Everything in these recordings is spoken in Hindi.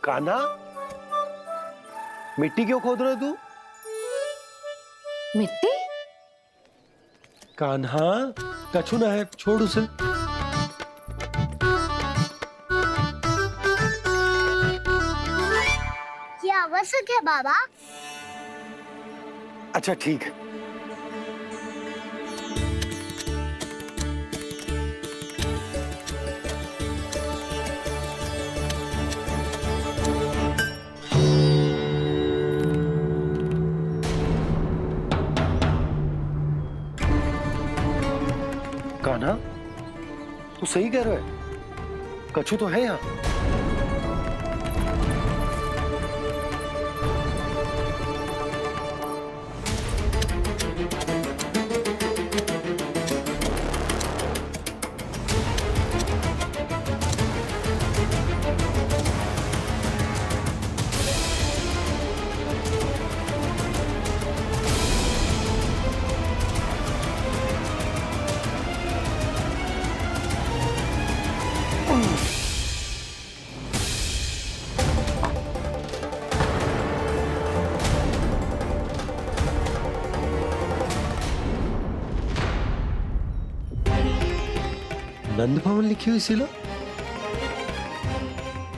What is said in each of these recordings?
कान्हा, मिट्टी क्यों खोद रहे तू? मिट्टी? कान्हा, कछु ना है, छोड़ उसे। ये आवश्यक है बाबा। अच्छा ठीक है। कान्हा, तू सही कह रहा है, कछु तो है यहाँ। नंद भवन लिखी हुई सिला,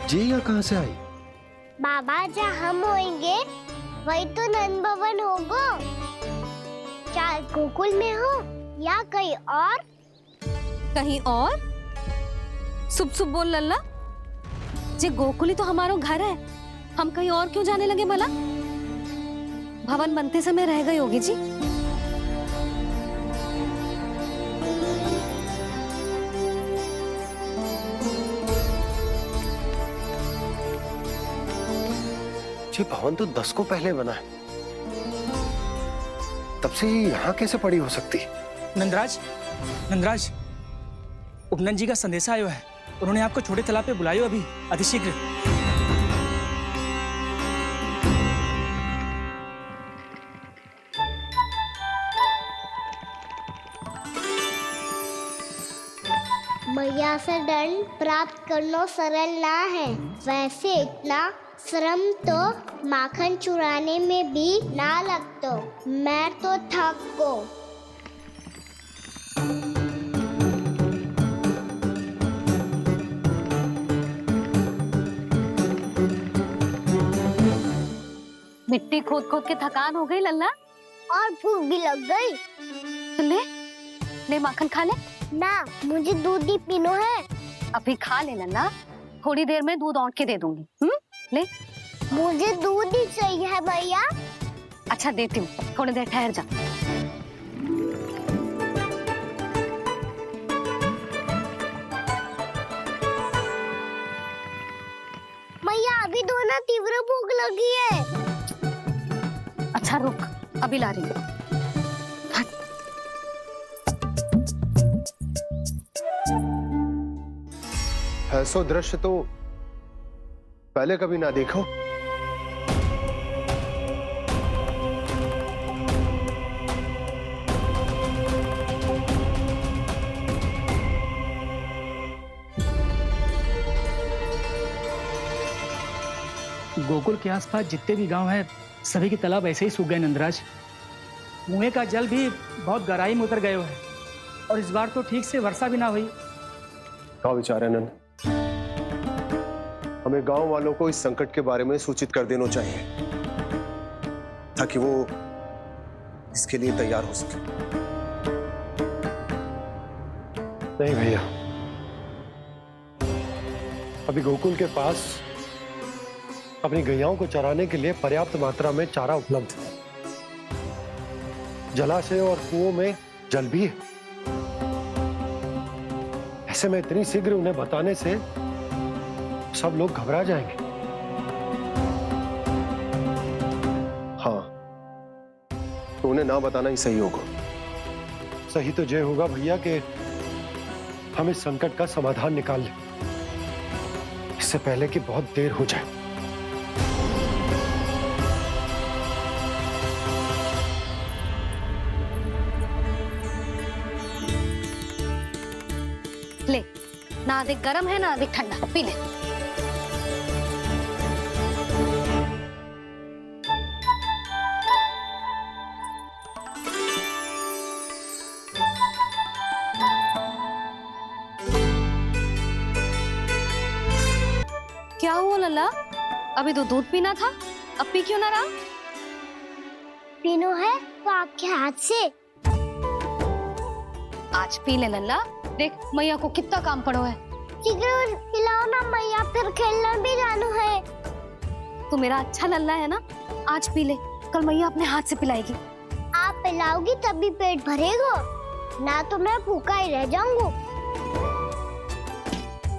जी यहाँ कहाँ से आई? बाबा जहाँ हम होंगे वही तो नंद भवन होगा। चाहे गोकुल में हो या कहीं और। कहीं और? सुब सुब बोल लल्ला। जे गोकुली तो हमारा घर है, हम कहीं और क्यों जाने लगे भला? भवन बनते समय रह गई होगी जी। जी भवन तो 10 को पहले बना है, तब से यहाँ कैसे पड़ी हो सकती? नंदराज, नंदराज, उपनंद जी का संदेशा आयो है। उन्होंने आपको छोटे तालाब पे बुलायो अभी अतिशीघ्र। मैया से दंड प्राप्त करना सरल ना है। वैसे इतना श्रम तो माखन चुराने में भी ना लगतो। मैं तो थक गो। मिट्टी खोद खोद के थकान हो गई लल्ला, और भूख भी लग गई। तो ले ले माखन खा ले। ना, मुझे दूध ही पीनो है। अभी खा ले लल्ला, थोड़ी देर में दूध औंट के दे दूंगी। ले। मुझे दूध ही चाहिए है भैया। अच्छा देती हूँ, थोड़ी देर ठहर जा। मैया अभी दोनों तीव्र भूख लगी है। अच्छा रुक, अभी ला रही हूँ। ऐसा दृश्य तो पहले कभी ना देखो। गोकुल के आसपास जितने भी गांव हैं, सभी के तालाब ऐसे ही सूख गए नंदराज। कुएं का जल भी बहुत गहराई में उतर गए है, और इस बार तो ठीक से वर्षा भी ना हुई। क्या विचार है नंद? हमें गांव वालों को इस संकट के बारे में सूचित कर देना चाहिए, ताकि वो इसके लिए तैयार हो सके। नहीं भैया, अभी गोकुल के पास अपनी गैयाओं को चराने के लिए पर्याप्त मात्रा में चारा उपलब्ध है। जलाशय और कुओं में जल भी है। ऐसे में इतनी शीघ्र उन्हें बताने से सब लोग घबरा जाएंगे। हाँ, तो उन्हें ना बताना ही सही होगा। सही तो ये होगा भैया कि हम इस संकट का समाधान निकाल लें, इससे पहले कि बहुत देर हो जाए। ले, ना अधिक गर्म है ना अधिक ठंडा, पी ले। क्या हुआ लल्ला? अभी तो दूध पीना था, अब पी क्यों ना रहा? पीनो है तो आपके हाथ से। आज पी ले लल्ला, देख मैया को कितना काम पड़ो है। शीघ्र पिलाओ ना मैया, फिर खेलना भी जाना है। तू मेरा अच्छा लल्ला है ना, आज पी ले, कल मैया अपने हाथ से पिलाएगी। आप पिलाओगी तभी पेट भरेगा, ना तो मैं भूखा ही रह जाऊंगा।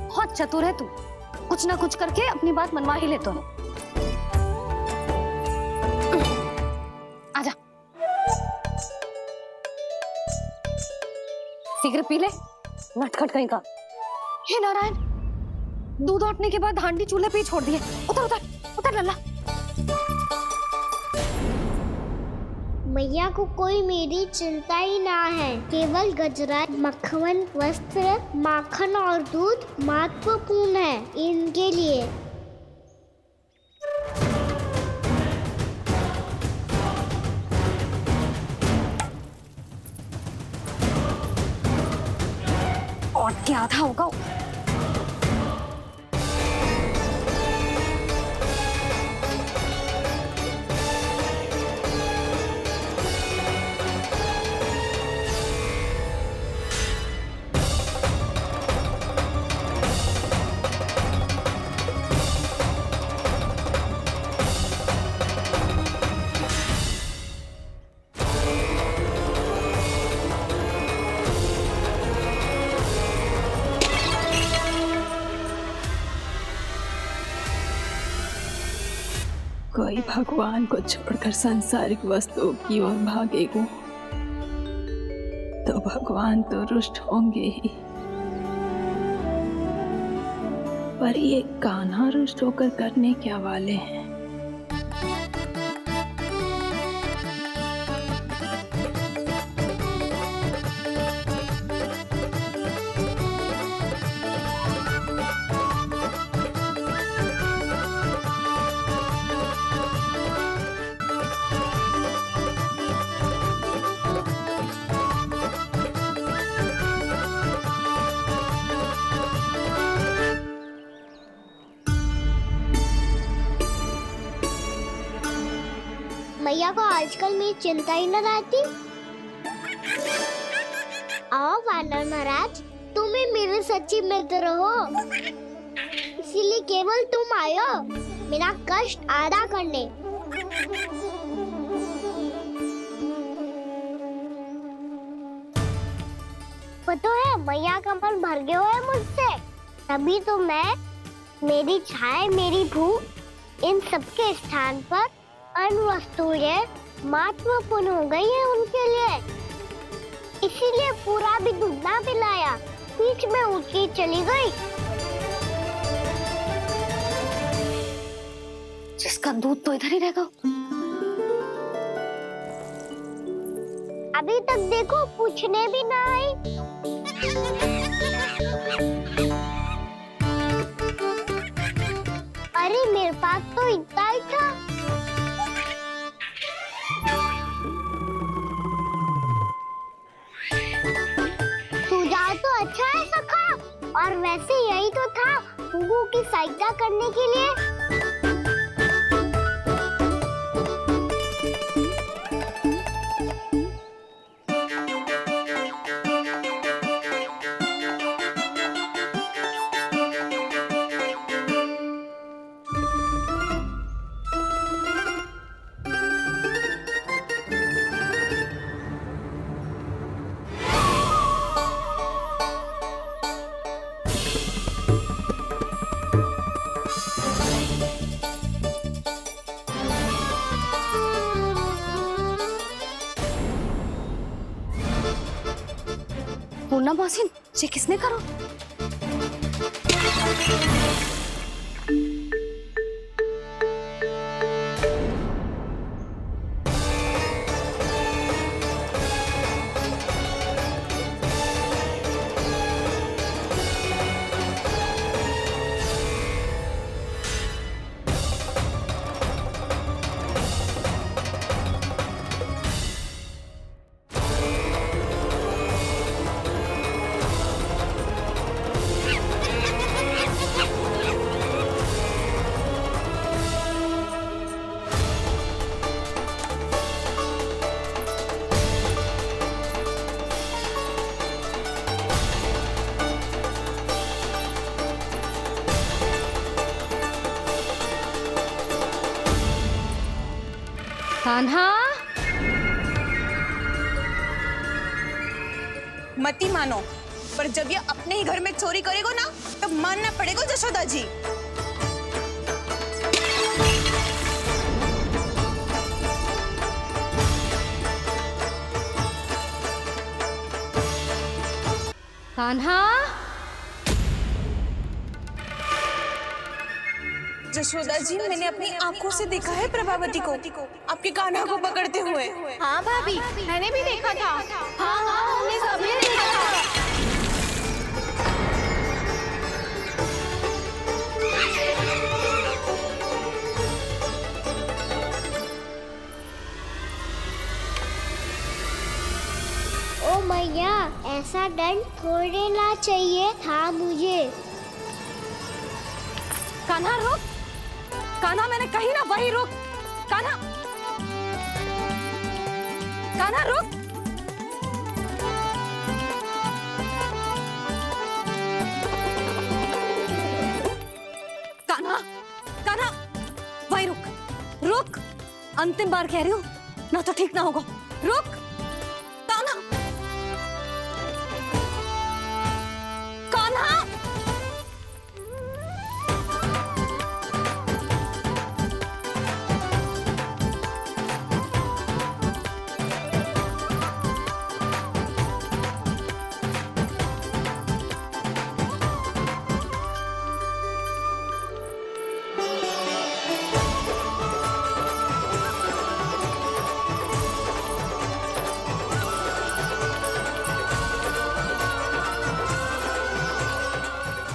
बहुत चतुर है तू, कुछ ना कुछ करके अपनी बात मनवा ही लेता है। आजा, शीघ्र पी ले, नटखट कहीं का। हे नारायण, दूध औटने के बाद हांडी चूल्हे पे ही छोड़ दिए। उतर उतर उतर लल्ला। मैया को कोई मेरी चिंता ही ना है, केवल गजरा, मक्खन, वस्त्र, माखन और दूध महत्वपूर्ण है इनके लिए। और क्या था होगा? कोई भगवान को छोड़कर सांसारिक वस्तुओं की ओर भागेगा तो भगवान तो रुष्ट होंगे ही, पर ये कान्हा रुष्ट होकर करने क्या वाले हैं? मैया को आजकल मेरी चिंता ही न रहती। आओ वानर महाराज, तुम ही मेरे सच्ची मित्र हो, इसीलिए केवल तुम आयो मेरा कष्ट आधा करने। पता है मैया का मन भर गया है मुझसे, तभी तो मैं, मेरी छाया, मेरी भूख, इन सबके स्थान पर अन्य वस्तुएं महत्वपूर्ण हो गई है उनके लिए। इसीलिए पूरा भी दूध ना पिलाया, बीच में उठ के चली गई। जिसका दूध तो इधर ही रहेगा। अभी तक देखो पूछने भी ना आई। अरे मेरे पास तो इतना ही था। सुझाव तो अच्छा है सखा, और वैसे यही तो था गुगु की सहायता करने के लिए। पूर्णा मौसी, ये किसने करो? कान्हा, मत ही मानो, पर जब ये अपने ही घर में चोरी करेगा ना तब मानना पड़ेगा जशोदा जी। कान्हा, जशोदा जी, मैंने अपनी आंखों से देखा है प्रभावती को आपके कान्हा को पकड़ते हुए। हाँ भाभी, मैंने भी देखा था। हाँ हाँ, हमने सबने देखा था। ओ मैया, ऐसा दंड थोड़े ना चाहिए था मुझे। कान्हा रुक, कान्हा मैंने कही ना वही रुक, कान्हा, कान्हा रुक। कान्हा, कान्हा, वही रुक, रुक, अंतिम बार कह रही हूँ, ना तो ठीक ना होगा, रुक, कान्हा, कान्हा।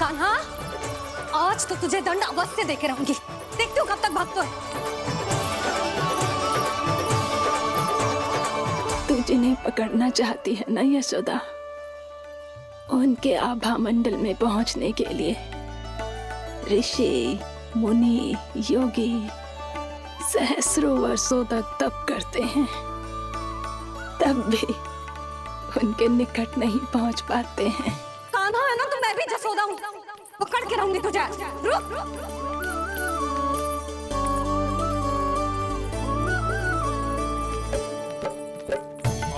कान्हा, आज तो तुझे दंड अवश्य देके रहूंगी। देखती हूँ कब तक भागता है। तू जिन्हें पकड़ना चाहती है ना यशोदा, उनके आभा मंडल में पहुंचने के लिए ऋषि, मुनि, योगी सहस्रों वर्षों तक तप करते हैं, तब भी उनके निकट नहीं पहुंच पाते हैं। कान्हा है ना, तो मैं भी जसोदा हूँ, पकड़ के रहूंगी तुझे। रुक,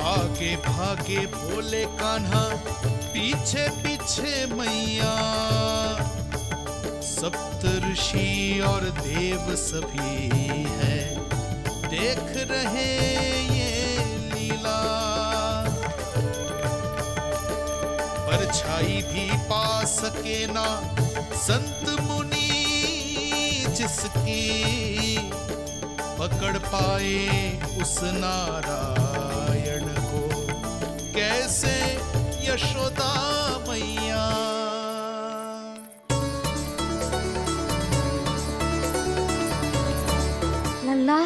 आगे भागे बोले कान्हा, पीछे पीछे मैया, सप्त ऋषि और देव सभी है, देख रहे ये लीला। परछाई भी पा सके ना संत मुनि जिसकी, पकड़ पाए उस नारायण को कैसे यशोदा मैया। लल्ला,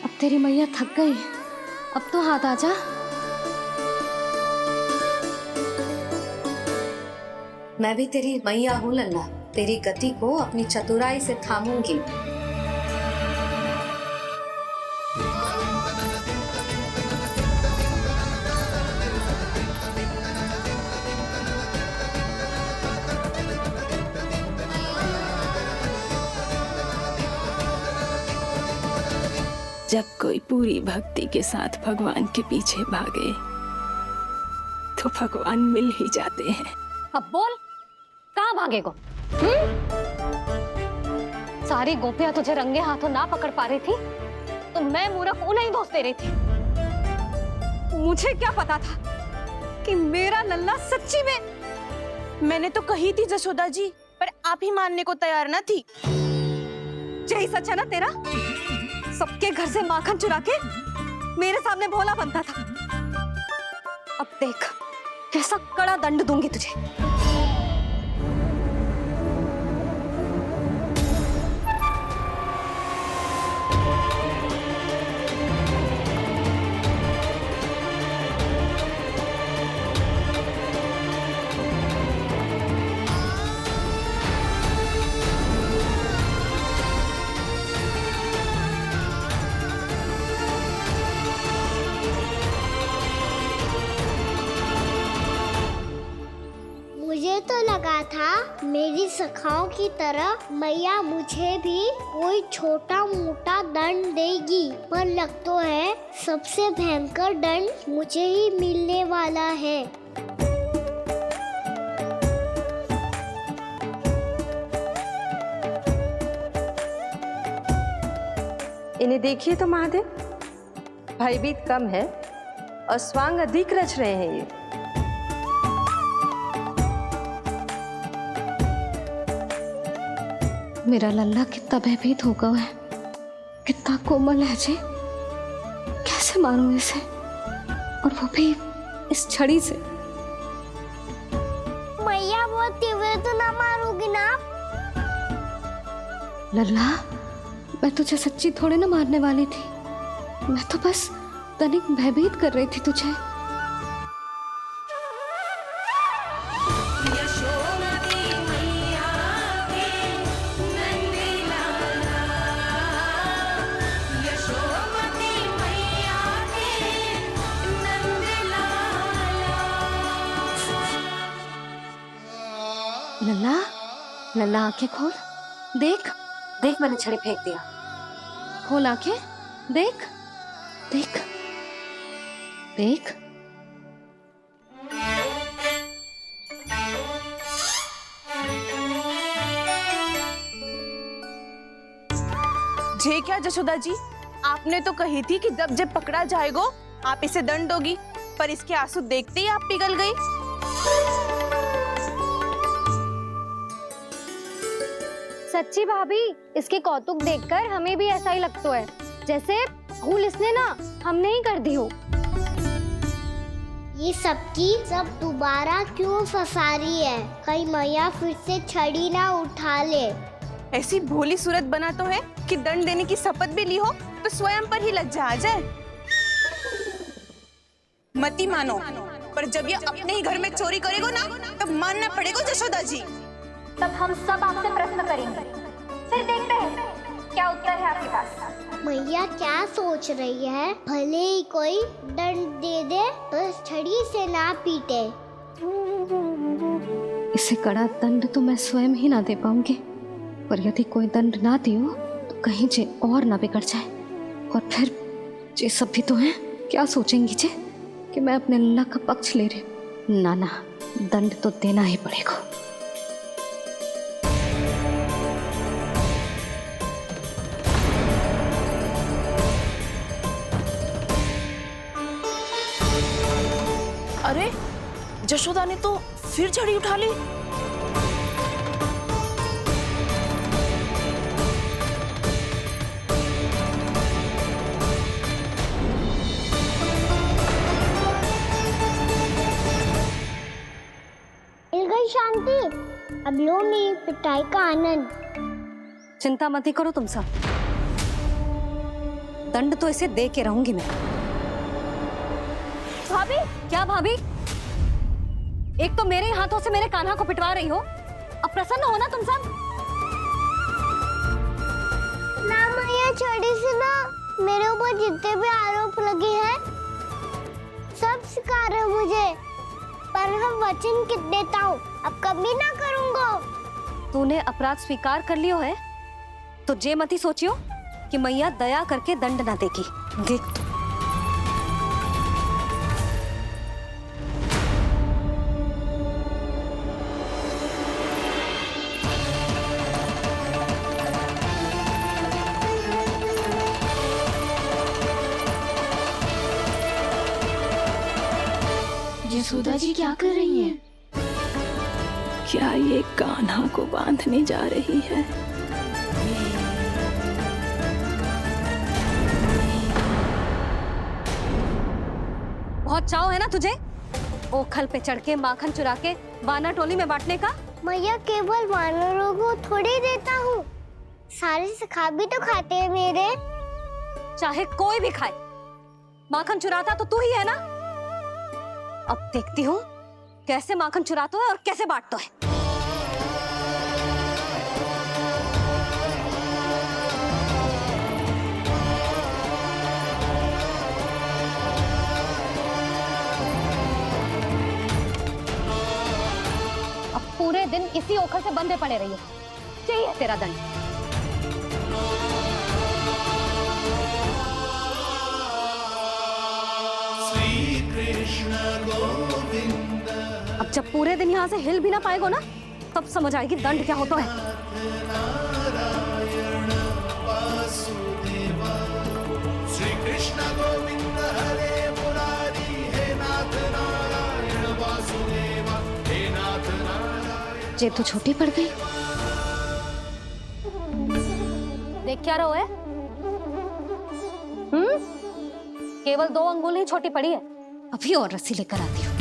अब तेरी मैया थक गई, अब तो हाथ आजा। मैं भी तेरी मैया हूँ लल्ला, तेरी गति को अपनी चतुराई से थामूंगी। जब कोई पूरी भक्ति के साथ भगवान के पीछे भागे तो भगवान मिल ही जाते हैं। अब बोल, कहाँ भागेगा? सारी गोपियां तुझे रंगे हाथों ना पकड़ पा रही थी तो मैं मूर्ख उन्हें ही दोष दे रही थी। मुझे क्या पता था कि मेरा लल्ला सच्ची में। मैंने तो कही थी जशोदा जी, पर आप ही मानने को तैयार ना थी। यही सच है ना तेरा? सबके घर से माखन चुरा के मेरे सामने भोला बनता था। अब देख कैसा कड़ा दंड दूंगी तुझे। मुझे तो लगा था मेरी सखाओं की तरह मैया मुझे भी कोई छोटा मोटा दंड देगी, पर लग तो है सबसे भयंकर दंड मुझे ही मिलने वाला है। इन्हें देखिए तो महादेव, भयभीत कम है और स्वांग अधिक रच रहे हैं ये। मेरा लल्ला कितना भयभीत होगा है, कितना कोमल है जी। कैसे मारूं इसे, और वो भी इस छड़ी से। मैया बहुत तीव्र तो ना मारोगी ना? लल्ला, मैं तुझे सच्ची थोड़े ना मारने वाली थी, मैं तो बस तनिक भयभीत कर रही थी तुझे। लल्ला, लल्ला आंखें खोल, देख देख मैंने छड़ी फेंक दिया। खोल आंखें, देख देख देख। जे क्या जशोदा जी, आपने तो कही थी कि जब जब पकड़ा जाएगा आप इसे दंड दोगी, पर इसके आंसू देखते ही आप पिघल गई। सच्ची भाभी, इसके कौतुक देखकर हमें भी ऐसा ही लगता है जैसे भूल इसने ना हमने ही कर दी हो। ये सबकी सब दोबारा क्यों फंसा रही है? कहीं मैया फिर से छड़ी ना उठा ले। ऐसी भोली सूरत बना तो है कि दंड देने की शपथ भी ली हो तो स्वयं पर ही लज्जा आ जाए। मती मानो, पर जब ये अपने ही घर में चोरी करेगा ना, तब मानना पड़ेगा जशोदा जी। तब हम सब आपसे प्रश्न करेंगे, फिर देखते हैं क्या उत्तर है आपके पास। मैया क्या सोच रही है? भले ही कोई दंड दे दे तो छड़ी से ना पीटे। इसे कड़ा दंड तो मैं स्वयं ही ना दे पाऊंगी, पर यदि कोई दंड ना दियो तो कहीं जे और ना बिगड़ जाए, और फिर जे सब भी तो हैं, क्या सोचेंगी जे कि मैं अपने लल्ला का पक्ष ले रही हूँ। ना ना, दंड तो देना ही पड़ेगा। अरे जशोदा ने तो फिर छड़ी उठा ली। मिल गई शांति, अब लो मेरी पिटाई का आनंद। चिंता मत ही करो तुम सब, दंड तो इसे दे के रहूंगी मैं। भाभी, क्या भाभी? एक तो मेरे हाथों से मेरे कान्हा को पिटवा रही हो, अब प्रसन्न हो ना तुम सब? ना मैया, छड़ी से ना मेरे ऊपर जितने भी आरोप लगे हैं सब स्वीकार है मुझे, पर हम वचन कित देता हूँ, अब कभी ना करूँगा। तूने अपराध स्वीकार कर लियो है तो जे मती सोचियो कि मैया दया करके दंड ना देगी। देख यशोदा जी क्या कर रही हैं? क्या ये कान्हा को बांधने जा रही है? बहुत चाव है ना तुझे ओखल पे चढ़ के माखन चुरा के वाना टोली में बांटने का? मैया, केवल वानरों को थोड़ी देता हूँ, सारे सखा भी तो खाते हैं मेरे। चाहे कोई भी खाए, माखन चुराता तो तू ही है ना। अब देखती हूँ कैसे माखन चुराता है और कैसे बांटता है। अब पूरे दिन इसी ओखर से बंधे पड़े रहिए। चाहिए तेरा दंड। श्री कृष्ण गोविंद अब जब पूरे दिन यहाँ से हिल भी ना पाएगो ना, तब समझ आएगी दंड क्या होता है। नारायण वासुदेव श्री कृष्ण गोविंद हरे मुरारी हे नाथ नारायण वासुदेव हे नाथ नारायण। जेब तो छोटी पड़ गई। देख क्या रहो है? केवल 2 अंगुल ही छोटी पड़ी है। अभी और रस्सी लेकर आती हूँ।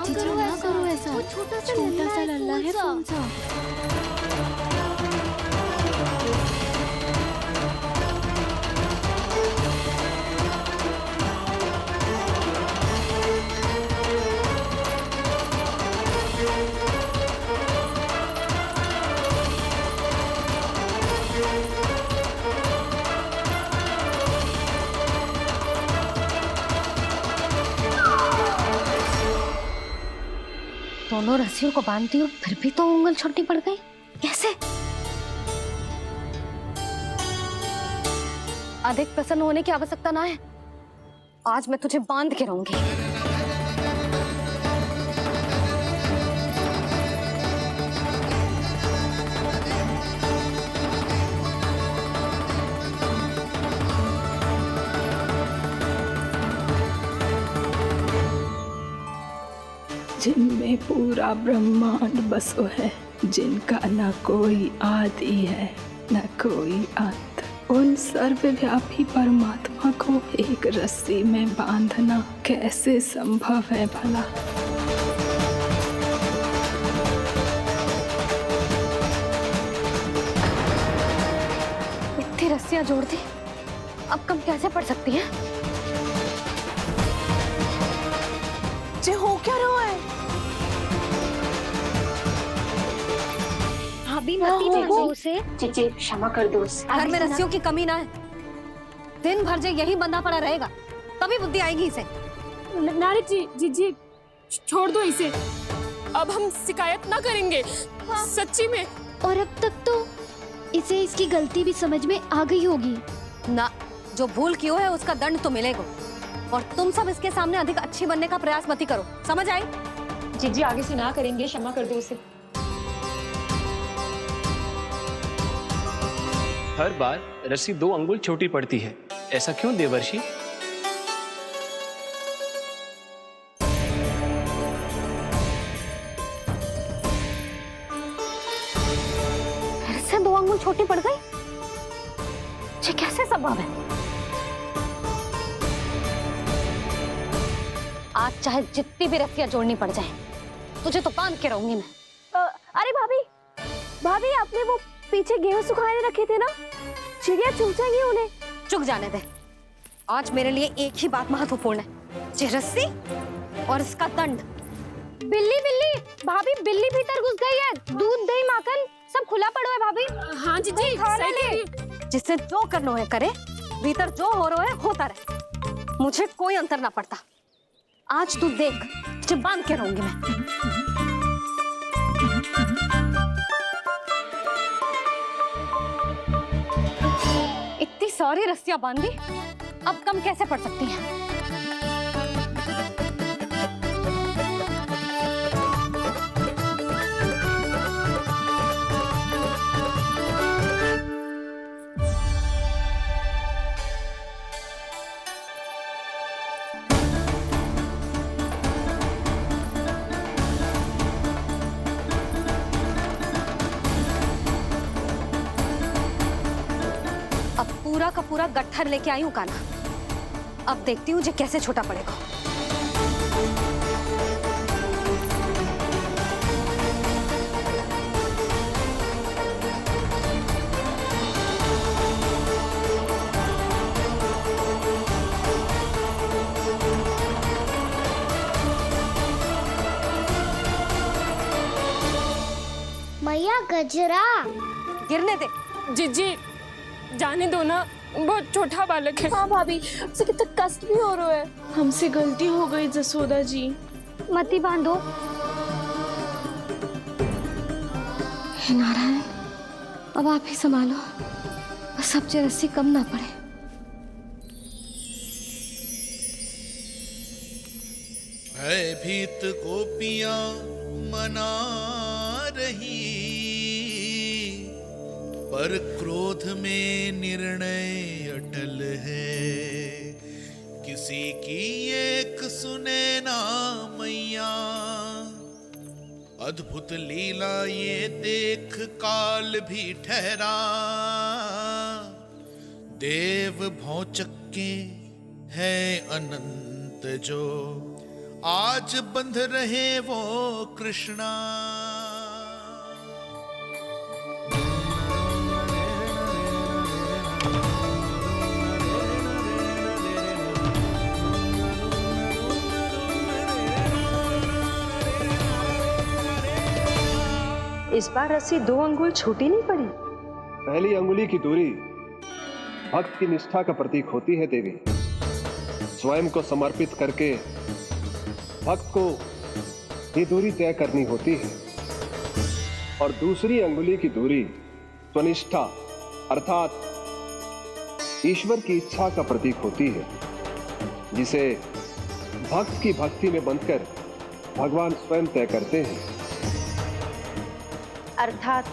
जीजू ना करो ऐसा। छोटा सा लल्ला है कौन सा? दोनों रस्सियों को बांधती हूँ, फिर भी तो उंगल छोटी पड़ गई। कैसे? अधिक प्रसन्न होने की आवश्यकता ना है। आज मैं तुझे बांध के रहूंगी। जिनमें पूरा ब्रह्मांड बसो है, जिनका न कोई आदि है न कोई अंत, उन सर्वव्यापी परमात्मा को एक रस्सी में बांधना कैसे संभव है भला? इतनी रस्सियां जोड़ दी, अब कम कैसे पड़ सकती हैं? जे हो क्या रहा है? भाभी मत दीजिए उसे। जीजी क्षमा कर दो उसे। घर में रस्सियों की कमी ना है। दिन भर जो यही बंधा पड़ा रहेगा, तभी बुद्धि आएगी इसे। नारी जी जीजी छोड़ दो इसे। अब हम शिकायत ना करेंगे। सच्ची में। और अब तक तो इसे इसकी गलती भी समझ में आ गई होगी ना। जो भूल की है उसका दंड तो मिलेगा। और तुम सब इसके सामने अधिक अच्छी बनने का प्रयास मत ही करो। समझ आई? जीजी आगे से ना करेंगे, क्षमा कर दो उसे। हर बार रस्सी 2 अंगुल छोटी पड़ती है, ऐसा क्यों देवर्षि? फिर से 2 अंगुल छोटी पड़ गई? ये कैसे संभव है? आज चाहे जितनी भी रस्सियां जोड़नी पड़ जाए, तुझे तो बांध के रहूंगी मैं। अरे भाभी, भाभी आपने वो पीछे गेहूं सुखाने रखे थे ना, चिड़िया चुग जाएंगी उन्हें। चुग जाने दे। आज मेरे लिए एक ही बात महत्वपूर्ण है, ये रस्सी और इसका दंड। बिल्ली बिल्ली भाभी, बिल्ली भीतर घुस गई है। दूध दही माखन सब खुला पड़ो है भाभी। हाँ जीजी सही कह रही है। जिससे जो करना है करे, भीतर जो हो रहा है होता रहे, मुझे कोई अंतर ना पड़ता। आज तू देख, तुझे बांध के रहूंगी मैं। इतनी सारी रस्सियां बांधी, अब कम कैसे पड़ सकती हैं? पूरा का पूरा गट्ठर लेके आई हूँ कान्हा। अब देखती हूँ जे कैसे छोटा पड़ेगा। गजरा। गिरने दे। जीजी जाने दो ना, बहुत छोटा बालक है। हाँ भाभी, उसे कितना कष्ट भी हो रहा है। हमसे गलती हो गई जसोदा जी। मती बांधो। हे नारायण, अब आप ही संभालो, बस अब जे रस्सी कम ना पड़े। भयभीत गोपियां मना रही, पर क्रोध में निर्णय अटल है। किसी की एक सुने ना मैया, अद्भुत लीला ये देख काल भी ठहरा। देव भौचक्के है अनंत जो, आज बंध रहे वो कृष्णा। इस बार रस्सी 2 अंगुल छोटी नहीं पड़ी। पहली अंगुली की दूरी भक्त की निष्ठा का प्रतीक होती है देवी। स्वयं को समर्पित करके भक्त को ये दूरी तय करनी होती है, और दूसरी अंगुली की दूरी स्वनिष्ठा अर्थात ईश्वर की इच्छा का प्रतीक होती है, जिसे भक्त की भक्ति में बंधकर भगवान स्वयं तय करते हैं। अर्थात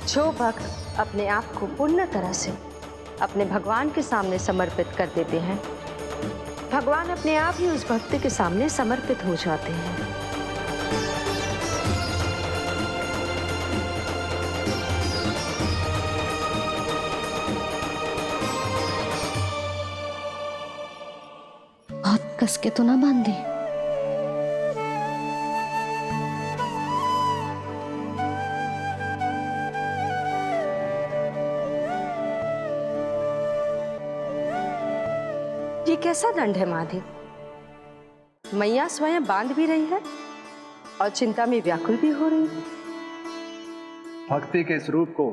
जो भक्त अपने आप को पूर्ण तरह से अपने भगवान के सामने समर्पित कर देते हैं, भगवान अपने आप ही उस भक्त के सामने समर्पित हो जाते हैं। बहुत कस के तो ना बांध दी। ये कैसा दंड है माधे? मैया स्वयं बांध भी रही है और चिंता में व्याकुल भी हो रही है। भक्ति के इस रूप को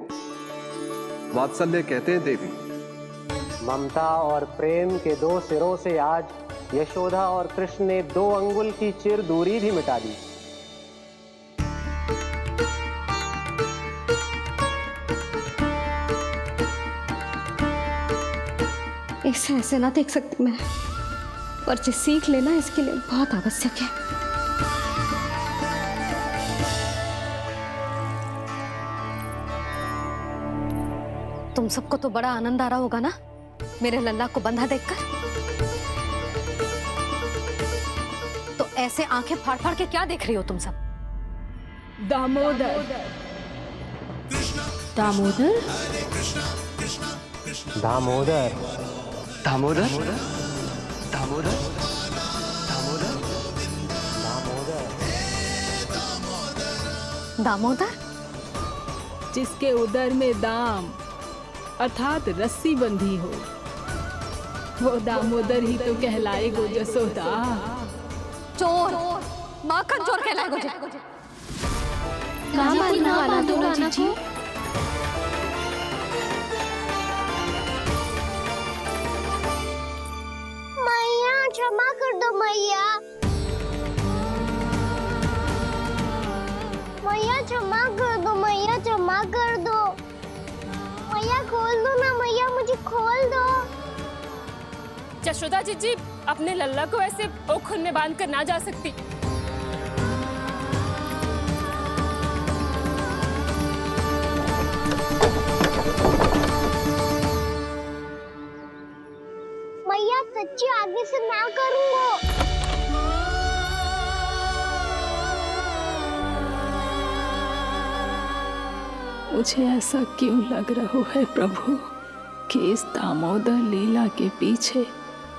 वात्सल्य कहते हैं देवी। ममता और प्रेम के 2 सिरों से आज यशोदा और कृष्ण ने 2 अंगुल की चिर दूरी भी मिटा दी। इसे ऐसे ना देख सकती मैं, पर जो सीख लेना इसके लिए बहुत आवश्यक है। तुम सबको तो बड़ा आनंद आ रहा होगा ना मेरे लल्ला को बंधा देखकर। तो ऐसे आंखें फाड़ फाड़ के क्या देख रही हो तुम सब? दामोदर। दामोदर? दामोदर। दामोदर? दामोदर। दामोदर? जिसके उदर में दाम अर्थात रस्सी बंधी हो, वो दामोदर ही तो कहलाएगो जसोदा। चोर, माखन चोर कहलाएगो जे। ना मानना वाला तो राना को। मैया क्षमा कर दो मैया। मैया क्षमा कर दो, मैया क्षमा कर दो। मैया खोल दो ना मैया, मुझे खोल दो। यशोदा जीजी अपने लल्ला को ऐसे ओखुन में बांध कर ना जा सकती। मैया सच्ची आगे से ना करूंगा। मुझे ऐसा क्यों लग रहा है प्रभु कि इस दामोदर लीला के पीछे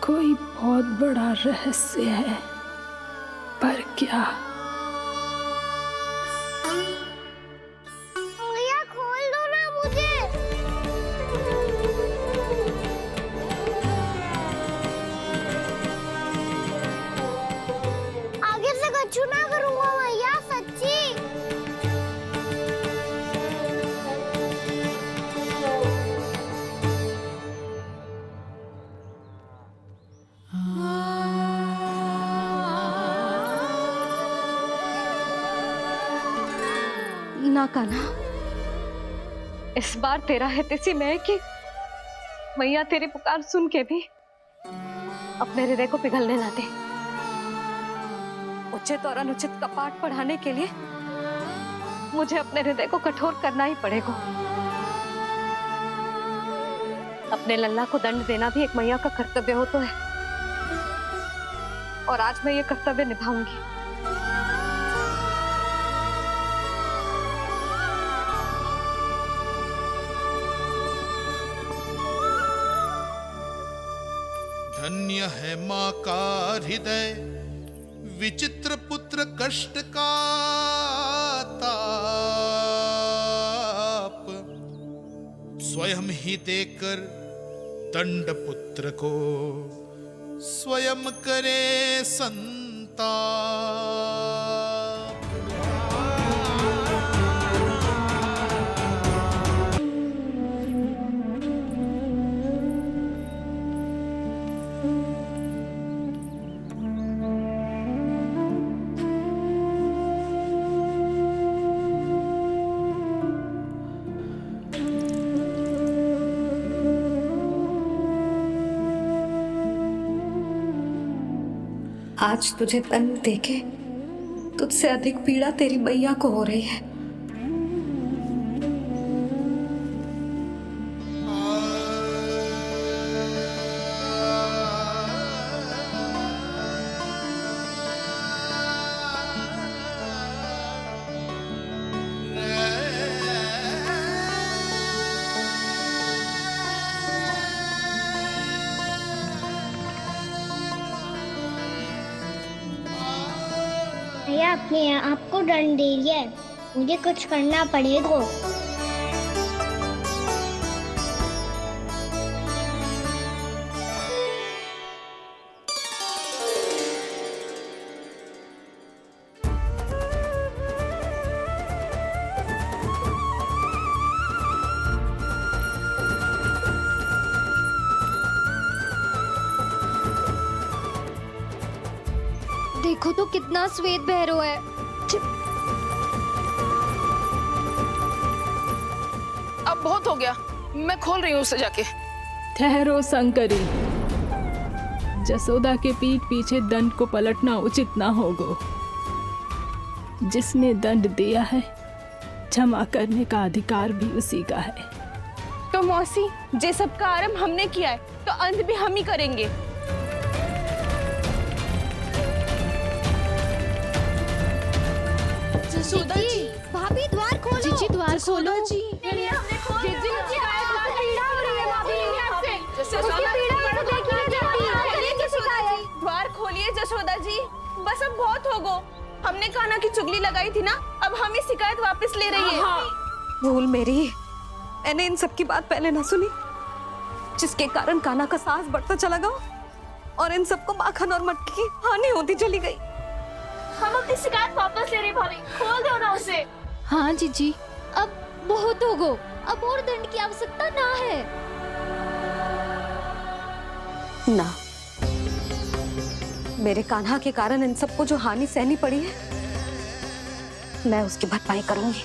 कोई बहुत बड़ा रहस्य है, पर क्या? मैया खोल दो ना मुझे। आगे से कछु ना करूंगा मैया, सच्ची। ना कान्हा, इस बार तेरा है तेसी में कि मैया तेरी पुकार सुन के भी अपने हृदय को पिघलने ना दे। उचित और अनुचित का पाठ पढ़ाने के लिए मुझे अपने हृदय को कठोर करना ही पड़ेगा। अपने लल्ला को दंड देना भी एक मैया का कर्तव्य हो तो है, और आज मैं ये कर्तव्य निभाऊंगी। धन्य है माँ का हृदय, विचित्र पुत्र कष्ट का ताप, स्वयं ही देकर दंड पुत्र को स्वयं करे संताप। आज तुझे दंड देके तुझसे अधिक पीड़ा तेरी मैया को हो रही है। भैया अपने आप को दंड दे दिया है, मुझे कुछ करना पड़ेगा। देखो तो कितना श्वेत भैरव है। अब बहुत हो गया, मैं खोल रही हूँ उसे जाके। ठहरो शंकरी, जसोदा के पीठ पीछे दंड को पलटना उचित ना होगा। जिसने दंड दिया है क्षमा करने का अधिकार भी उसी का है। तो मौसी, जे सब का आरंभ हमने किया है तो अंत भी हम ही करेंगे। जसोदा जी, भाभी द्वार खोलो। जीजी द्वार खोलो। जी द्वार खोलिए जसोदा जी, बस अब बहुत हो गो। हमने कान्हा की चुगली लगाई थी ना, अब हम ही शिकायत वापस ले रही है। भूल मेरी, मैंने इन सब की बात पहले ना सुनी, जिसके कारण कान्हा का साहस बढ़ता चला गया और इन सबको माखन और मटकी की हानि होती चली गई। हम अपनी शिकायत वापस ले रहे भाभी, खोल दो ना उसे। हाँ जीजी, अब बहुत हो गो, अब और दंड की आवश्यकता ना है। ना, मेरे कान्हा के कारण इन सबको जो हानि सहनी पड़ी है, मैं उसकी भरपाई करूंगी।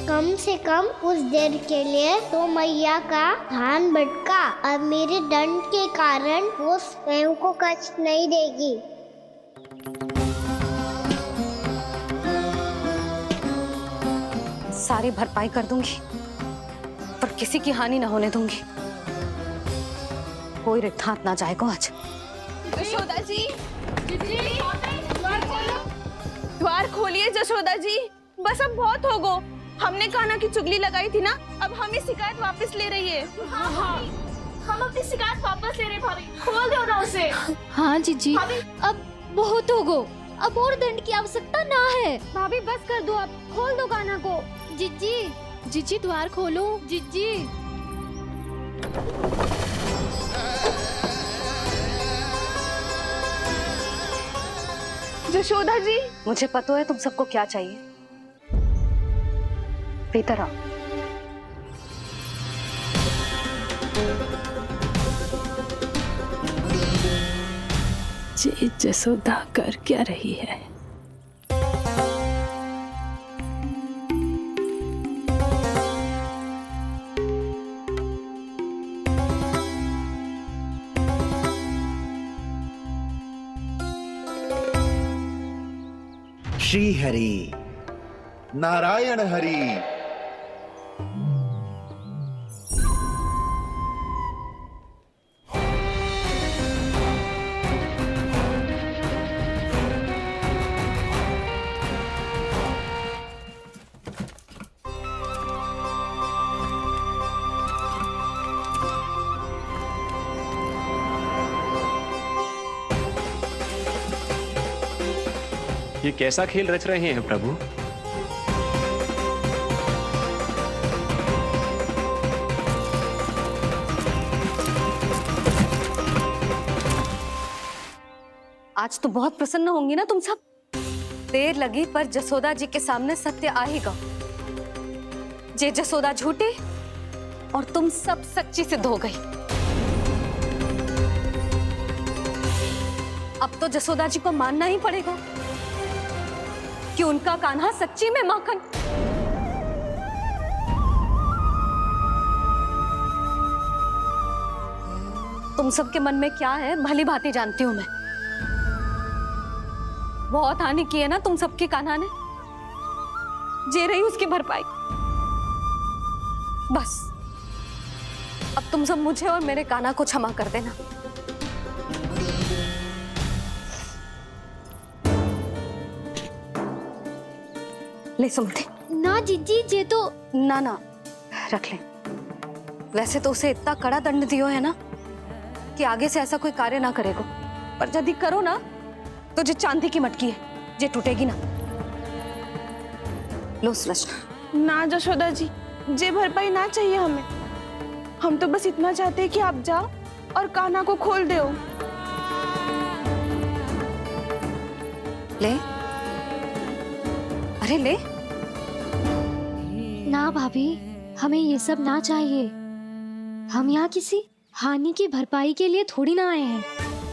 कम से कम कुछ देर के लिए तो मैया का ध्यान भटका और मेरे दंड के कारण वो स्वयं को कष्ट नहीं देगी। सारी भरपाई कर दूंगी, पर किसी की हानि ना होने दूंगी। कोई रिक्त हाथ ना जाएगा आज। जसोदा जी, द्वार खोलिए जसोदा जी, बस अब बहुत हो गो। हमने कान्हा की चुगली लगाई थी ना, अब हम ही शिकायत वापस ले रही है। हम अपनी शिकायत वापस ले रहे भाभी, खोल दो ना उसे। हाँ जीजी, अब बहुत हो गो, अब और दंड की आवश्यकता ना है। भाभी बस कर दो, अब खोल दो कान्हा को। जीजी, जीजी द्वार खोलो। जीजी, जशोदा जी, मुझे पता है तुम सबको क्या चाहिए। भीतर आओ। जी जसोदा कर क्या रही है? श्री हरि, नारायण हरि। ये कैसा खेल रच रहे हैं प्रभु? आज तो बहुत प्रसन्न होंगी ना तुम सब। देर लगी पर जसोदा जी के सामने सत्य आएगा। जे जसोदा झूठी और तुम सब सच्ची सिद्ध हो गई। अब तो जसोदा जी को मानना ही पड़ेगा कि उनका कान्हा सच्ची में माखन। तुम सबके मन में क्या है भली भांति जानती हूं मैं। बहुत हानि की है ना तुम सबके कान्हा ने, जे रही उसकी भरपाई। बस अब तुम सब मुझे और मेरे कान्हा को क्षमा कर देना। ले सुमति। ना जीजी, जे तो ना ना रख ले। वैसे तो उसे इतना कड़ा दंड दियो है ना कि आगे से ऐसा कोई कार्य ना करेगा, पर यदि करो ना तो जो चांदी की मटकी है जे टूटेगी ना। लो सुरज। ना जशोदा जी, जे भरपाई ना चाहिए हमें। हम तो बस इतना चाहते हैं कि आप जाओ और कान्हा को खोल दो। ले, अरे ले। ना भाभी, हमें ये सब ना चाहिए। हम यहाँ किसी हानि की भरपाई के लिए थोड़ी ना आए हैं।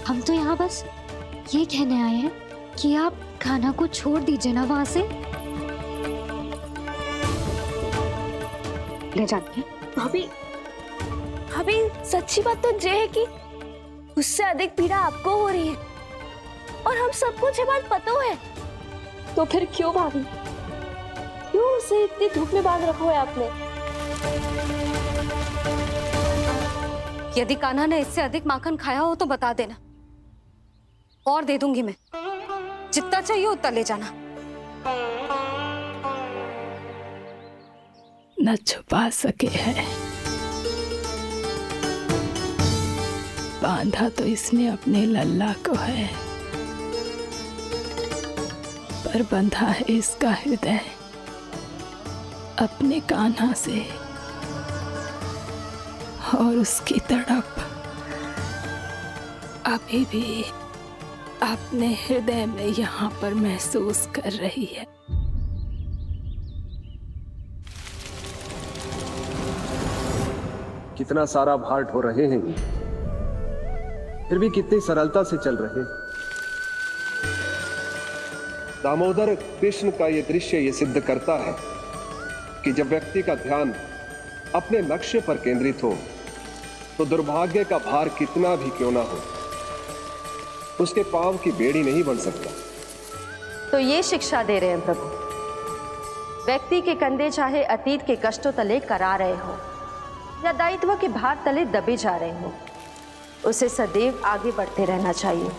हम तो यहाँ बस ये कहने आए हैं कि आप कान्हा को छोड़ दीजिए ना वहां से। ले जाती है। भाभी, भाभी सच्ची बात तो ये है कि उससे अधिक पीड़ा आपको हो रही है और हम सबको ये बात पता है। तो फिर क्यों भाभी, क्यों उसे इतनी धूप में बांध रखा है आपने? यदि कान्हा ने इससे अधिक माखन खाया हो तो बता देना, और दे दूंगी मैं। जितना चाहिए उतना ले जाना। न छुपा सके है, बांधा तो इसने अपने लल्ला को है, पर बंधा है इसका हृदय अपने कान्हा से। और उसकी तड़प अभी भी अपने हृदय में यहाँ पर महसूस कर रही है। कितना सारा भार ढो रहे हैं, फिर भी कितनी सरलता से चल रहे हैं। दामोदर कृष्ण का यह दृश्य ये सिद्ध करता है कि जब व्यक्ति का ध्यान अपने लक्ष्य पर केंद्रित हो तो दुर्भाग्य का भार कितना भी क्यों ना हो, उसके पांव की बेड़ी नहीं बन सकता। तो ये शिक्षा दे रहे हैं प्रभु। व्यक्ति के कंधे चाहे अतीत के कष्टों तले करा रहे हो या दायित्व के भार तले दबे जा रहे हो, उसे सदैव आगे बढ़ते रहना चाहिए।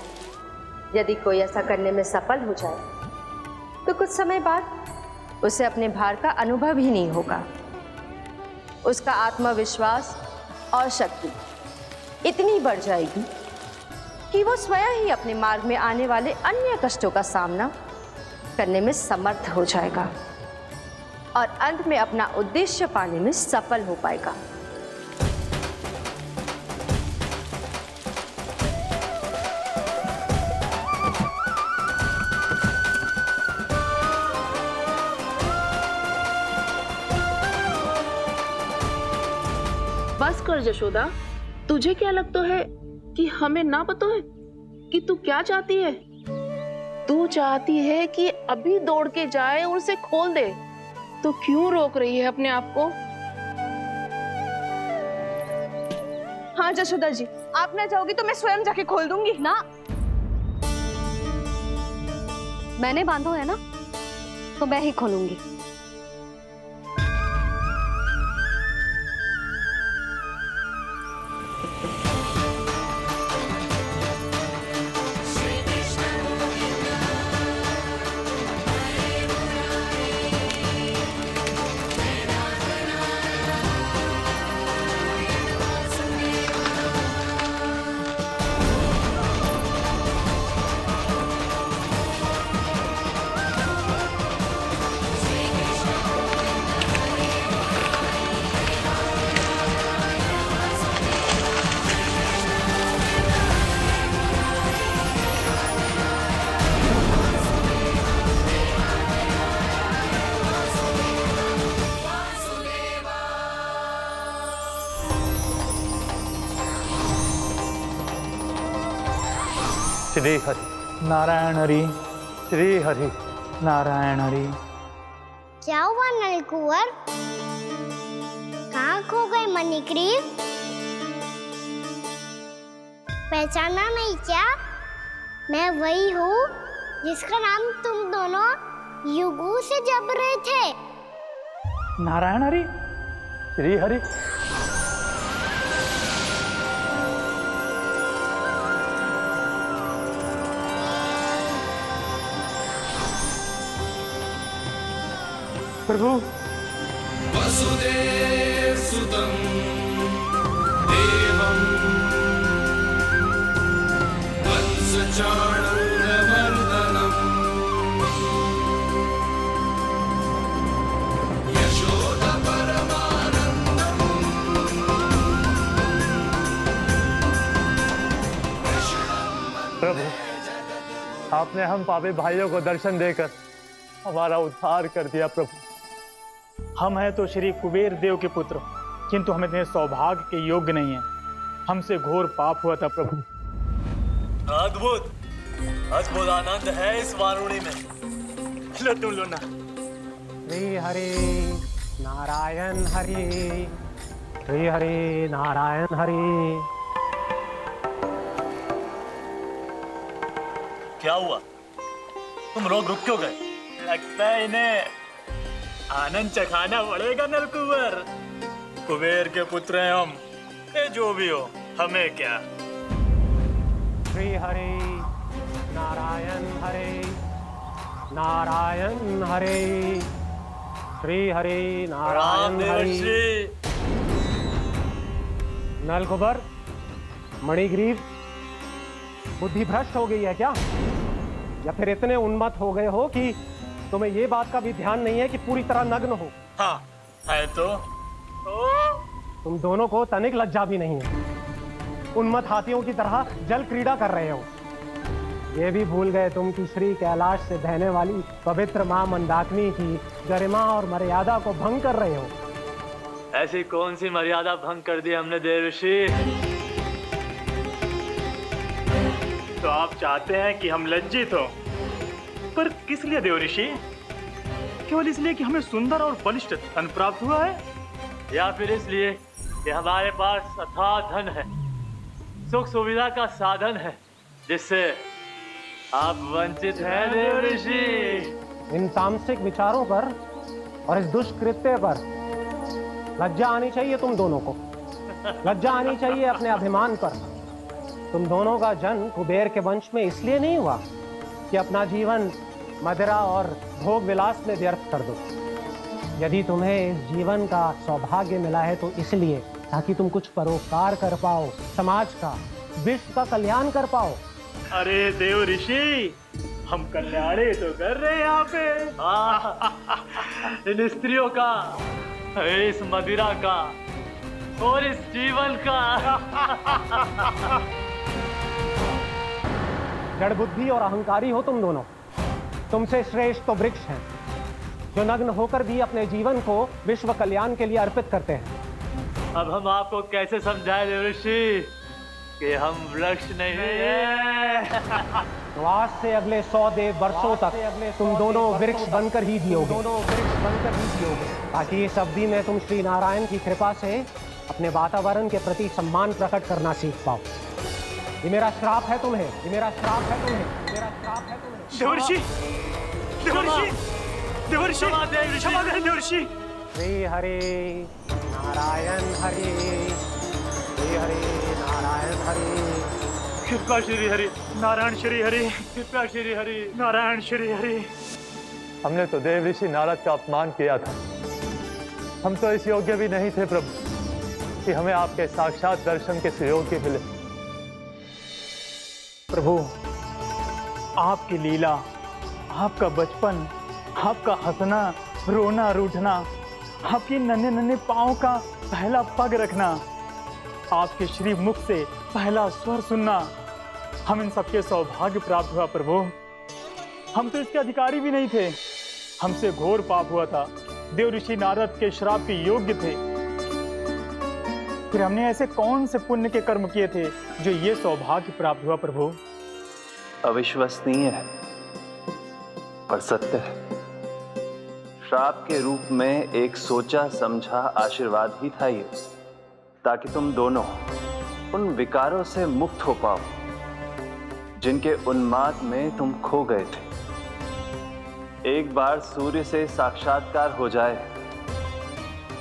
यदि कोई ऐसा करने में सफल हो जाए तो कुछ समय बाद उसे अपने भार का अनुभव ही नहीं होगा। उसका आत्मविश्वास और शक्ति इतनी बढ़ जाएगी कि वो स्वयं ही अपने मार्ग में आने वाले अन्य कष्टों का सामना करने में समर्थ हो जाएगा और अंत में अपना उद्देश्य पाने में सफल हो पाएगा। बस कर जशोदा, तुझे क्या लगता है कि हमें ना पता है कि तू क्या चाहती है? तू चाहती है कि अभी दौड़ के जाए और उसे खोल दे, तो क्यों रोक रही है अपने आप को? हाँ जशोदा जी, आप ना चाहोगी तो मैं स्वयं जाके खोल दूंगी। ना, मैंने बांधो है ना, तो मैं ही खोलूंगी। श्री हरि नारायण हरि, श्री हरि नारायण हरि। क्या हुआ नलकुंवर? कहाँ खो गए मणिग्रीव? पहचाना नहीं क्या? मैं वही हूँ जिसका नाम तुम दोनों युगों से जप रहे थे। नारायण हरि, श्री हरि। प्रभु वसुदेव सुतं देवं वत्सचाणूरमर्दनम् यशोदा परमानन्दम् प्रभु, आपने हम पापी भाइयों को दर्शन देकर हमारा उद्धार कर दिया। प्रभु, हम हैं तो श्री कुबेर देव के पुत्र, किंतु हम इतने सौभाग्य के योग्य नहीं हैं। हमसे घोर पाप हुआ था प्रभु। अद्भुत अद्भुत आनंद है इस वारुणी में। लो तुम लो ना। श्री हरि नारायण हरि, श्री हरि नारायण हरि। क्या हुआ? तुम लोग रुक क्यों गए? लगता है इन्हें आनंद चखाना पड़ेगा नलकुंवर। कुबेर के पुत्र हैं हम, ये जो भी हो हमें क्या। श्री हरि नारायण हरि, नारायण हरि, श्री हरि नारायण हरि। नलकुंवर, मणिग्रीव, बुद्धि भ्रष्ट हो गई है क्या? या फिर इतने उन्मत्त हो गए हो कि तुम्हें ये बात का भी ध्यान नहीं है कि पूरी तरह नग्न हो? हाँ है तो तुम दोनों को तनिक लज्जा भी नहीं है। उन्मत्त हाथियों की तरह जल क्रीड़ा कर रहे हो। ये भी भूल गए तुम कि श्री कैलाश से बहने वाली पवित्र मां मंदाकिनी की गरिमा और मर्यादा को भंग कर रहे हो। ऐसी कौन सी मर्यादा भंग कर दी हमने देवर्षि? तो आप चाहते हैं कि हम लज्जित हो, पर किस लिए देवऋषि? केवल इसलिए कि हमें सुंदर और बलिष्ठ धन प्राप्त हुआ है, या फिर इसलिए कि हमारे पास अथाह धन है, सुख सुविधा का साधन है, जिससे आप वंचित हैं देवर्षि? इन तामसिक विचारों पर और इस दुष्कृत्य पर लज्जा आनी चाहिए तुम दोनों को। लज्जा आनी चाहिए अपने अभिमान पर। तुम दोनों का जन्म कुबेर के वंश में इसलिए नहीं हुआ कि अपना जीवन मदिरा और भोग विलास में व्यर्थ कर दो। यदि तुम्हें इस जीवन का सौभाग्य मिला है तो इसलिए ताकि तुम कुछ परोपकार कर पाओ, समाज का, विश्व का कल्याण कर पाओ। अरे देवऋषि, हम कल्याणी तो कर रहे हैं यहाँ पे। इन स्त्रियों का, इस मदिरा का और इस जीवन का। जड़ बुद्धि और अहंकारी हो तुम दोनों। तुमसे श्रेष्ठ तो वृक्ष हैं, जो नग्न होकर भी अपने जीवन को विश्व कल्याण के लिए अर्पित करते हैं। अब हम आपको कैसे समझाएं देवर्षि कि हम वृक्ष नहीं हैं? तो आज से अगले 100 देव वर्षों तक तुम दोनों वृक्ष बनकर ही जियोगे। ताकि इस अवधि में तुम श्री नारायण की कृपा से अपने वातावरण के प्रति सम्मान प्रकट करना सीख पाओ। ये मेरा श्राप है तुम्हें, ये मेरा श्राप है तुम्हें, मेरा श्राप है तुम्हें। देवर्षि, देवर्षि, देवर्षि क्षमा करें देवर्षि। श्री हरि नारायण हरि, श्री हरि नारायण हरि, कृपा श्री हरि नारायण श्री हरि, कृपा श्री हरि नारायण श्री हरि। हमने तो देव ऋषि नारद का अपमान किया था। हम तो इस योग्य भी नहीं थे प्रभु कि हमें आपके साक्षात दर्शन के सुयोग्य मिले। प्रभु, आपकी लीला, आपका बचपन, आपका हंसना, रोना, रूठना, आपकी नन्हे नन्हे पाँव का पहला पग रखना, आपके श्री मुख से पहला स्वर सुनना, हम इन सबके सौभाग्य प्राप्त हुआ प्रभु। हम तो इसके अधिकारी भी नहीं थे। हमसे घोर पाप हुआ था, देव ऋषि नारद के श्राप के योग्य थे। फिर हमने ऐसे कौन से पुण्य के कर्म किए थे जो ये सौभाग्य प्राप्त हुआ प्रभु? अविश्वसनीय है पर सत्य है। श्राप के रूप में एक सोचा समझा आशीर्वाद ही था ये, ताकि तुम दोनों उन विकारों से मुक्त हो पाओ जिनके उन्माद में तुम खो गए थे। एक बार सूर्य से साक्षात्कार हो जाए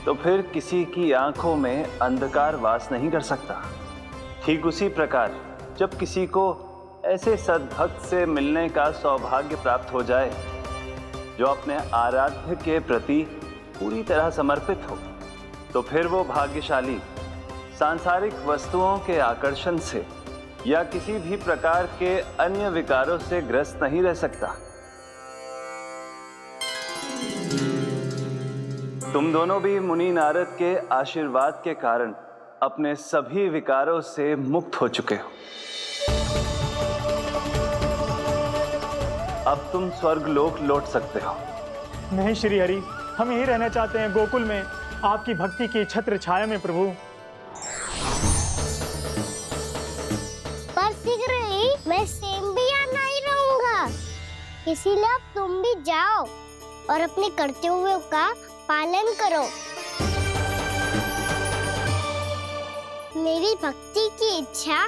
तो फिर किसी की आंखों में अंधकार वास नहीं कर सकता। ठीक उसी प्रकार जब किसी को ऐसे सद्भक्त से मिलने का सौभाग्य प्राप्त हो जाए जो अपने आराध्य के प्रति पूरी तरह समर्पित हो, तो फिर वो भाग्यशाली सांसारिक वस्तुओं के आकर्षण से या किसी भी प्रकार के अन्य विकारों से ग्रस्त नहीं रह सकता। तुम दोनों भी मुनि नारद के आशीर्वाद के कारण अपने सभी विकारों से मुक्त हो चुके हो। अब तुम स्वर्गलोक लौट सकते हो। नहीं श्री हरि, हम यहीं रहना चाहते हैं, गोकुल में, आपकी भक्ति की छत्र छाया में प्रभु। पर शीघ्र ही मैं सेम्बिया नहीं रहूंगा, इसीलिए अब तुम भी जाओ और अपने कर्तव्यों का पालन करो। मेरी भक्ति की इच्छा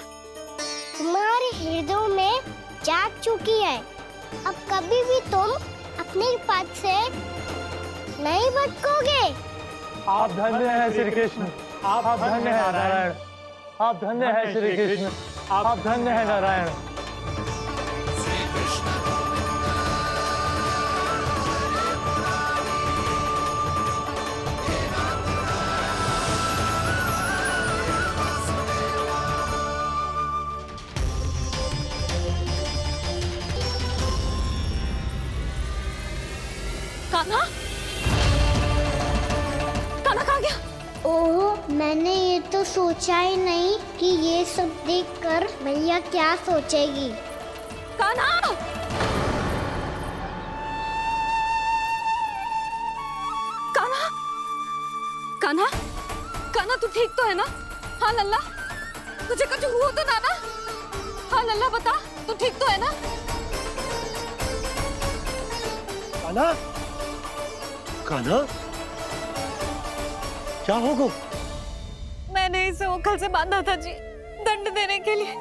तुम्हारे हृदय में जाग चुकी है। अब कभी भी तुम अपने पद से नहीं भटकोगे। आप धन्य हैं श्री कृष्ण, आप धन्य हैं नारायण, आप धन्य हैं श्री कृष्ण, आप धन्य हैं नारायण। कान्हा? कान्हा कहाँ गया? ओह, मैंने ये तो सोचा ही नहीं कि ये सब देखकर भैया क्या सोचेगी। कान्हा! कान्हा! कान्हा? कान्हा तू ठीक तो है ना? हाँ लल्ला, तुझे कुछ हुआ तो ना? हाँ लल्ला बता, तू ठीक तो है ना? कान्हा? कान्हा? क्या होगा? मैंने इसे ओखल से बांधा था जी, दंड देने के लिए।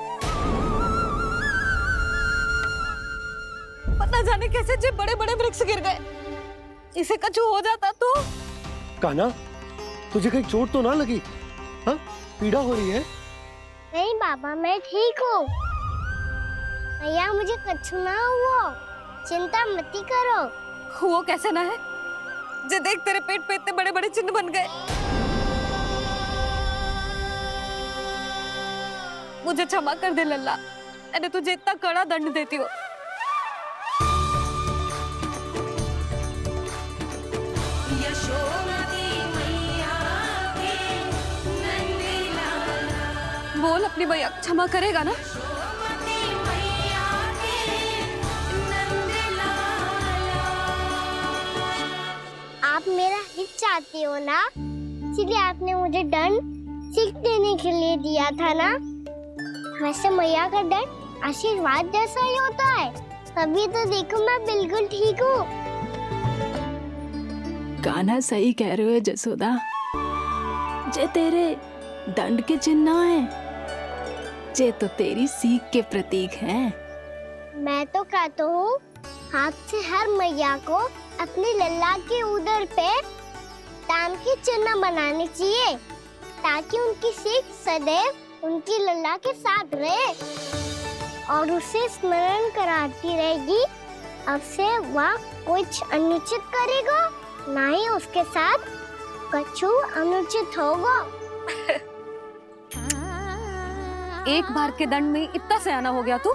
पता जाने कैसे जे बड़े बड़े वृक्ष गिर गए। इसे कुछ हो जाता तो? कान्हा, तुझे कहीं चोट तो ना लगी? हाँ? पीड़ा हो रही है? नहीं बाबा, मैं ठीक हूँ। भैया मुझे कुछ ना हुआ, चिंता मत करो। वो कैसे ना है? जे देख तेरे पेट पे इतने बड़े बड़े चिन्ह बन गए। मुझे क्षमा कर दे लल्ला, मैंने तुझे इतना कड़ा दंड देती हो। बोल अपनी भैया क्षमा करेगा ना? आप मेरा हित चाहते हो ना, इसलिए आपने मुझे दंड सीख देने के लिए दिया था ना। वैसे मैया का दंड आशीर्वाद जैसा ही होता है, तभी तो देखो मैं बिल्कुल ठीक हूँ। कान्हा सही कह रहे हो जसोदा, जे तेरे दंड के चिन्ह ना है, जे तो तेरी सीख के प्रतीक हैं। मैं तो कहता हूँ हाथ से हर मैया को अपनी लल्ला के उदर पे ताम की चिन्ह बनानी चाहिए ताकि उनकी सीख सदैव उनकी लल्ला के साथ रहे और उसे स्मरण कराती रहेगी। अब से वह कुछ अनुचित करेगा, ना ही उसके साथ कछु अनुचित होगा। एक बार के दंड में इतना सयाना हो गया तू?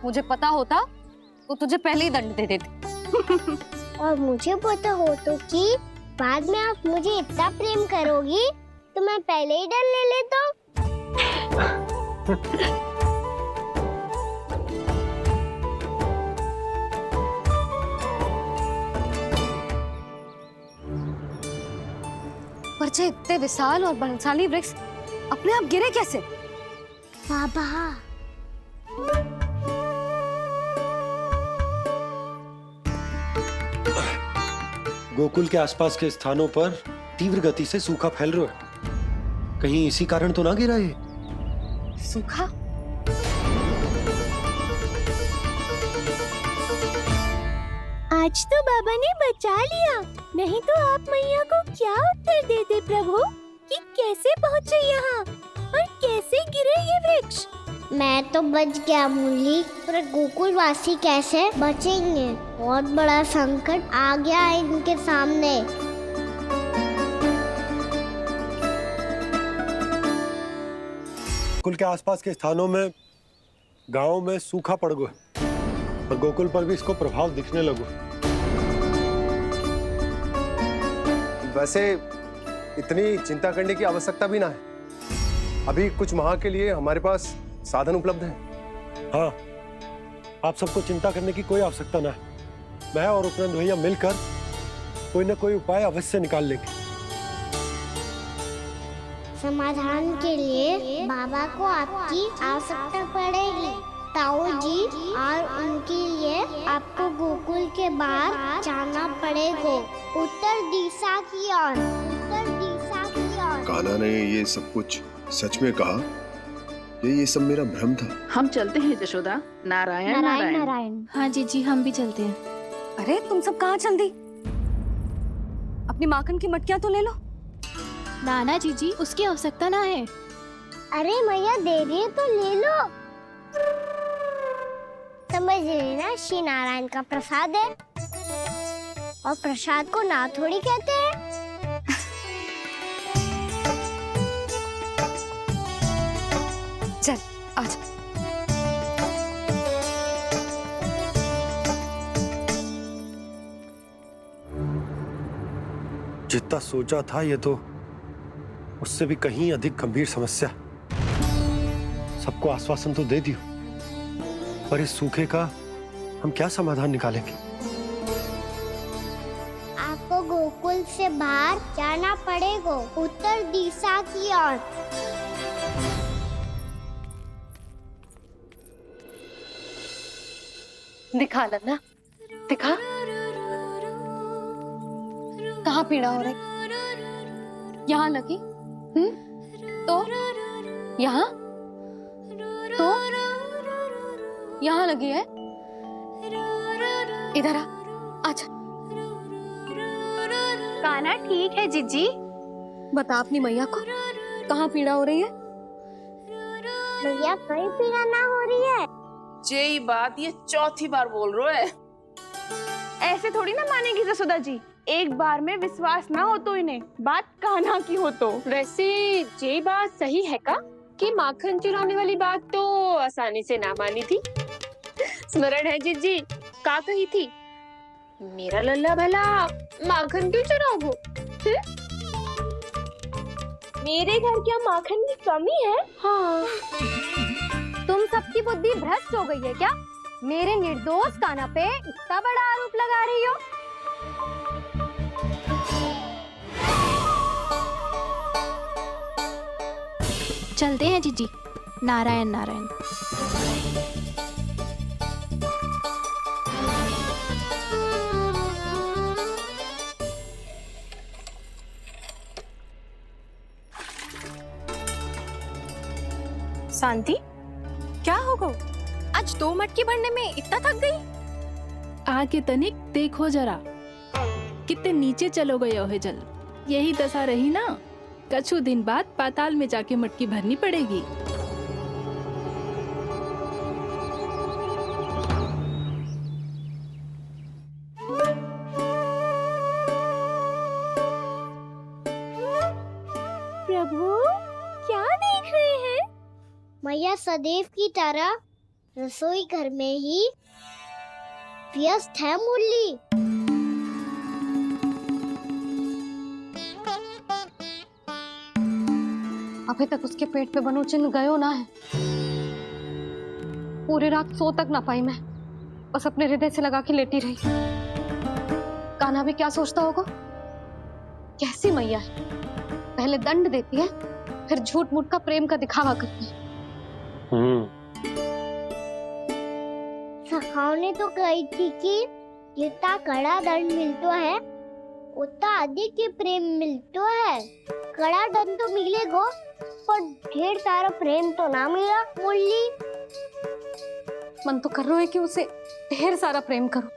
मुझे पता होता तो तुझे पहले ही दंड दे देती। और मुझे पता हो तो कि बाद में आप मुझे इतना प्रेम करोगी तो मैं पहले ही दंड ले लेता। पर जे इतने विशाल और बलशाली वृक्ष अपने आप गिरे कैसे? बाबा, गोकुल के आसपास के स्थानों पर तीव्र गति से सूखा फैल रहा है। कहीं इसी कारण तो ना गिरा ये? सूखा? आज तो बाबा ने बचा लिया, नहीं तो आप मैया को क्या उत्तर देते प्रभु कि कैसे पहुँचे यहाँ और कैसे गिरे ये वृक्ष? मैं तो बच गया मूली, पर गोकुल वासी कैसे बचेंगे? बहुत बड़ा संकट आ गया है इनके सामने। गोकुल के आसपास के स्थानों में, गांवों में सूखा पड़ गया और गोकुल पर भी इसको प्रभाव दिखने लगा। वैसे इतनी चिंता करने की आवश्यकता भी ना है। अभी कुछ माह के लिए हमारे पास साधन उपलब्ध है। हाँ, आप सबको चिंता करने की कोई आवश्यकता ना है। मैं और उपनंद भैया मिलकर कोई ना कोई उपाय अवश्य निकाल लेंगे। समाधान के लिए बाबा को आपकी आवश्यकता पड़ेगी। ताऊ जी और उनके लिए आपको गोकुल के बाहर जाना पड़ेगा, उत्तर दिशा की ओर। उत्तर दिशा की ओर। कान्हा ने ये सब कुछ सच में कहा? ये सब मेरा भ्रम था। हम चलते हैं जशोदा। नारायण नारायण नारायण। हाँ जीजी, हम भी चलते हैं। अरे तुम सब कहाँ चल दी? अपनी माखन की मटकियाँ तो ले लो। नाना जीजी, उसकी आवश्यकता ना है। अरे मैया दे रही है तो ले लो। समझ लेना, श्री नारायण का प्रसाद है और प्रसाद को ना थोड़ी कहते हैं। चल आज। जितना सोचा था ये तो उससे भी कहीं अधिक गंभीर समस्या। सबको आश्वासन तो दे दियो, पर इस सूखे का हम क्या समाधान निकालेंगे? आपको गोकुल से बाहर जाना पड़ेगा, उत्तर दिशा की ओर। दिखा लन्ना, दिखा। कहाँ पीड़ा हो रही? यहाँ लगी? तो यहाँ? तो यहाँ लगी है? इधर आ, आजा। कान्हा ठीक है जीजी। बता अपनी मैया को कहाँ पीड़ा हो रही है? मैया कहीं पीड़ा ना हो रही है। ये बात ये चौथी बार बोल रहे है। ऐसे थोड़ी ना मानेगी जसोदा जी। एक बार में विश्वास ना हो तो इन्हें, बात कान्हा की हो तो। वैसे ये बात सही है का कि माखन चुराने वाली बात तो आसानी से ना मानी थी। स्मरण है जीजी का कही थी, मेरा लल्ला भला माखन क्यों चुराओगे? मेरे घर क्या माखन की कमी है? हाँ। तुम सबकी बुद्धि भ्रष्ट हो गई है क्या? मेरे निर्दोष कान्हा पे इतना बड़ा आरोप लगा रही हो? चलते हैं जीजी। नारायण नारायण। शांति, क्या हो गो? आज 2 मटकी भरने में इतना थक गई? आके तनिक देखो जरा, कितने नीचे चलो गए हो जल। यही दशा रही ना, कछु दिन बाद पाताल में जाके मटकी भरनी पड़ेगी। प्रभु क्या देख रहे हैं? मैया सदैव की तरह रसोई घर में ही व्यस्त है मुरली। अभी तक उसके पेट पे बनो चिन्ह गयो ना है। पूरी रात सो तक ना पाई मैं, बस अपने हृदय से लगा के लेटी रही। कान्हा भी क्या सोचता होगा, कैसी मैया है, पहले दंड देती है फिर झूठ मूठ का प्रेम का दिखावा करती है। सखाओ ने तो कही थी कि जितना कड़ा दंड मिलता है उतना अधिक ही प्रेम मिलता है। कड़ा दंड तो मिलेगा पर ढेर सारा प्रेम तो ना मिला मुरली। मन तो कर रहा है कि उसे ढेर सारा प्रेम करो,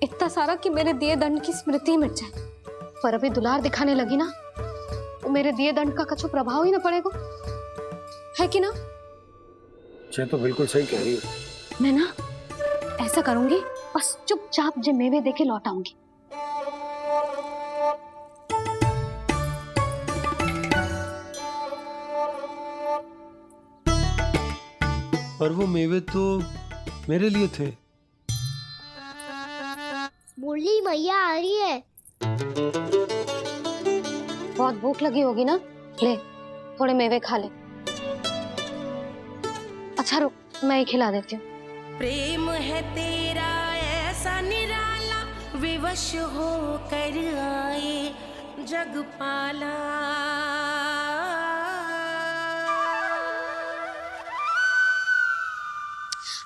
इतना सारा कि मेरे दिए दंड की स्मृति मिट जाए। पर अभी दुलार दिखाने लगी ना, तो मेरे दिए दंड का कछु प्रभाव ही ना पड़ेगा, है कि ना? ये तो बिल्कुल सही कह रही है। मैं ना ऐसा करूंगी, बस चुपचाप जे मेवे देके लौट आऊंगी। पर वो मेवे तो मेरे लिए थे। मुरली मैया आ रही है। बहुत भूख लगी होगी ना, ले थोड़े मेवे खा ले। अच्छा रुक, मैं ही खिला देती हूँ। प्रेम है तेरा ऐसा निराला, विवश हो कर आए जगपाला।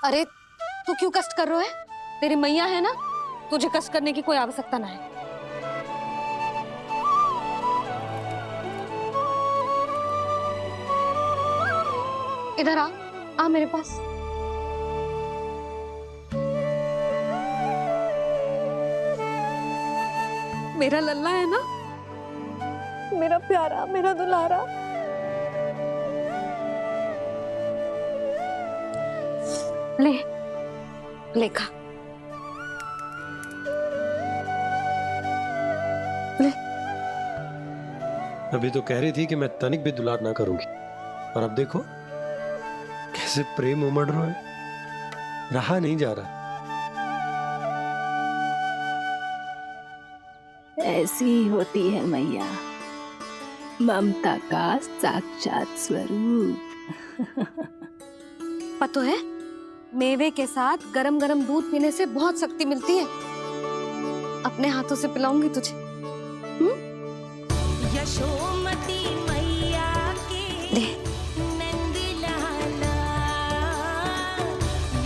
अरे तू क्यों कष्ट कर रहा है? तेरी मैया है ना, तुझे कष्ट करने की कोई आवश्यकता ना है। इधर आ मेरे पास। मेरा लल्ला है ना, मेरा प्यारा, मेरा दुलारा। ले खा, ले। अभी तो कह रही थी कि मैं तनिक भी दुलार ना करूंगी, और अब देखो कैसे प्रेम उमड़ रहा है, रहा नहीं जा रहा। ऐसी ही होती है मैया, ममता का साक्षात स्वरूप। पता है, मेवे के साथ गरम गरम दूध पीने से बहुत शक्ति मिलती है। अपने हाथों से पिलाऊंगी तुझे। यशोमती मैया के नंद लाला,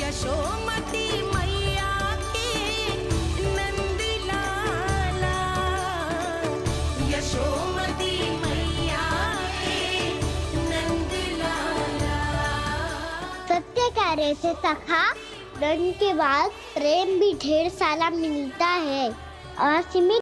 यशोमती मैया के नंद लाला, यशोमती मैया के नंद लाला। सत्य कह रहे थे सखा, दंड के बाद प्रेम भी ढेर सारा मिलता है। असीमित